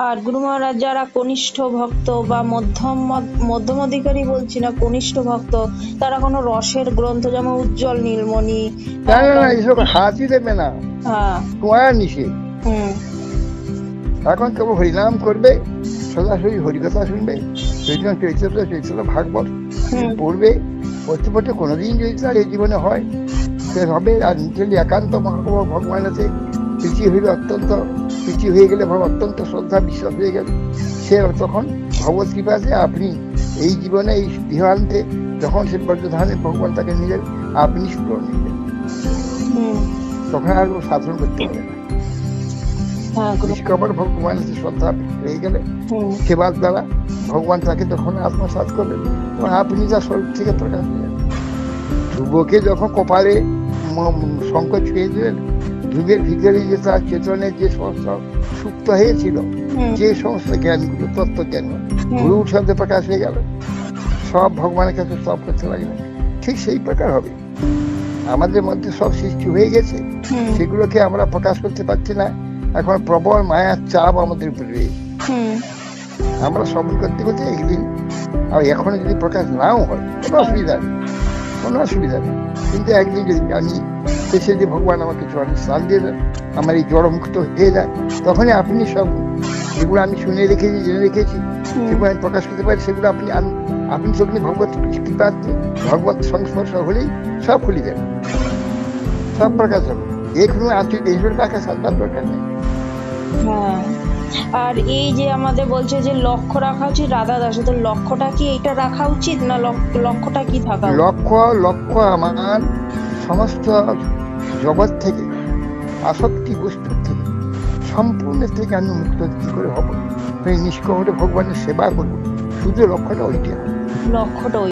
আর গুরু মহারাজ যারা কনিষ্ঠ ভক্ত বা মধ্যম অধিকারী বলছি না, কনিষ্ঠ ভক্ত, তারা কোনো রসের গ্রন্থ যেমন উজ্জ্বল নীলমণি, না না না, এইসব হাতই দেবে না, হ্যাঁ, তোমার নিষেধ। হুম, এখন কেবল হরিনাম করবে, সরাসরি হরিকথা শুনবে, চৈতন্য চৈতন্য ভাগবত পড়বে, পড়তে পড়তে কোনোদিন যদি তার এই জীবনে হয় সে হবে। আর যদি একান্ত ভগবান আছে, পিছিয়ে হইলে অত্যন্ত, পিছিয়ে হয়ে গেলে অত্যন্ত শ্রদ্ধা বিশ্বাস হয়ে গেল, সে তখন ভগবত কৃপাতে আপনি এই জীবনে এই দেহান্তে যখন সে বর্তমানে ভগবান তাকে নিলেন, আপনি স্মরণ নিলেন, তখন আর সাধন করতে হবে না। নিষ্কামর ভগবান শ্রদ্ধা হয়ে গেলে সেবার দ্বারা ভগবান তাকে তখন আত্মসাৎ করবেন এবং আপনি তার স্বরূপ থেকে প্রকাশ পেলেন। ধ্রুবকে যখন কপালে শঙ্খ ছুঁয়ে দিলেন, ধ্রুবের ভিতরে যে তার চেতনের যে সমস্ত সুপ্ত হয়েছিল, যে সমস্ত জ্ঞানগুলো, তত্ত্ব জ্ঞান গুরু শব্দে প্রকাশ হয়ে গেল, সব ভগবানের কাছে সব করতে লাগলেন। ঠিক সেই প্রকার হবে। আমাদের মধ্যে সব সৃষ্টি হয়ে গেছে, সেগুলোকে আমরা প্রকাশ করতে পারছি না। এখন প্রবল মায়ার চাপ আমাদের উপরে রয়েছে। আমরা সবল করতে করতে একদিন, আর এখনো যদি প্রকাশ নাও হয় কোনো অসুবিধা নেই, কোনো অসুবিধা নেই। কিন্তু একদিন যদি আমি শেষে যে ভগবান আমাকে স্নান দিয়ে দেন, আমার এই জড়মুক্ত হয়ে যায়, তখনই আপনি সব যেগুলো আমি শুনে রেখেছি, জেনে রেখেছি, সেগুলো আমি প্রকাশ করতে পারি, সেগুলো আপনি যখন ভগবত কৃপা, ভগবত সংস্পর্শ হলেই সব খুলে যাবে, সব প্রকাশ হবে। এখনো আছে এইসব টাকা সাধারণ দরকার নেই। হ্যাঁ, আর এই যে আমাদের বলছে যে লক্ষ্য রাখা উচিত, রাধা দাস, তো লক্ষ্যটা কি এটা রাখা উচিত না লক্ষ্যটা কি থাকা? লক্ষ্য আমার সমস্ত জগৎ থেকে, আসক্তি বস্তুর থেকে, সম্পূর্ণ থেকে আমি মুক্ত কি করে হবো, নিষ্কমরে ভগবানের সেবা করবো, শুধু লক্ষ্যটা ওইটা। লক্ষ্যটা ওই